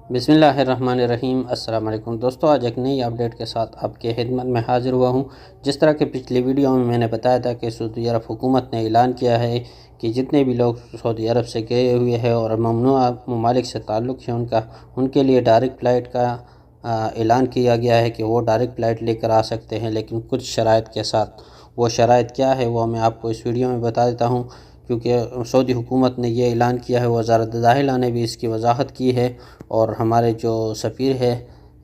बिस्मिल्लाहिर्रहमानिर्रहीम। अस्सलाम वालेकुम दोस्तों, आज एक नई अपडेट के साथ आपके खिदमत में हाज़िर हुआ हूँ। जिस तरह के पिछली वीडियो में मैंने बताया था कि सऊदी अरब हुकूमत ने ऐलान किया है कि जितने भी लोग सऊदी अरब से गए हुए हैं और ममनुआ ममालिक से ताल्लुक़ है उनके लिए डायरेक्ट फ़्लाइट का ऐलान किया गया है कि वो डायरेक्ट फ़्लाइट लेकर आ सकते हैं, लेकिन कुछ शराइत के साथ। वो शराइत क्या है वो मैं आपको इस वीडियो में बता देता हूँ, क्योंकि सऊदी हुकूमत ने ये ऐलान किया है। वज़ारत दाखिला ने भी इसकी वजाहत की है और हमारे जो सफ़ीर है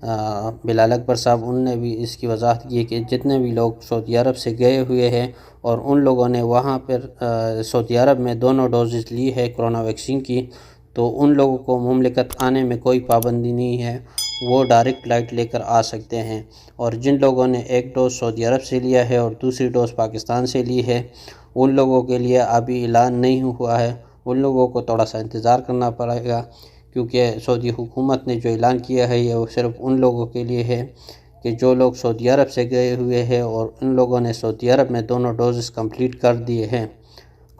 बिलाल अकबर साहब, उनने भी इसकी वजाहत की है कि जितने भी लोग सऊदी अरब से गए हुए हैं और उन लोगों ने वहाँ पर सऊदी अरब में दोनों डोजेज़ ली है कोरोना वैक्सीन की, तो उन लोगों को मुमलिकत आने में कोई पाबंदी नहीं है, वो डायरेक्ट फ़्लाइट लेकर आ सकते हैं। और जिन लोगों ने एक डोज़ सऊदी अरब से लिया है और दूसरी डोज़ पाकिस्तान से ली है, उन लोगों के लिए अभी ऐलान नहीं हुआ है, उन लोगों को थोड़ा सा इंतज़ार करना पड़ेगा, क्योंकि सऊदी हुकूमत ने जो ऐलान किया है ये वो सिर्फ उन लोगों के लिए है कि जो लोग सऊदी अरब से गए हुए हैं और उन लोगों ने सऊदी अरब में दोनों डोजेस कंप्लीट कर दिए हैं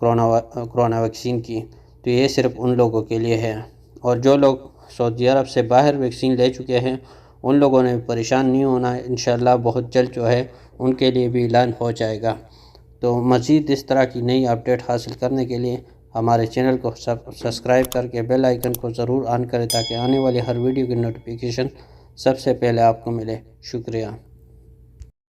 कोरोना वैक्सीन की, तो ये सिर्फ उन लोगों के लिए है। और जो लोग सऊदी अरब से बाहर वैक्सीन ले चुके हैं उन लोगों ने परेशान नहीं होना है, इंशाल्लाह बहुत जल्द जो है उनके लिए भी ऐलान हो जाएगा। तो मज़ीद इस तरह की नई अपडेट हासिल करने के लिए हमारे चैनल को सब्सक्राइब करके बेल आइकन को ज़रूर ऑन करें, ताकि आने वाली हर वीडियो की नोटिफिकेशन सबसे पहले आपको मिले। शुक्रिया।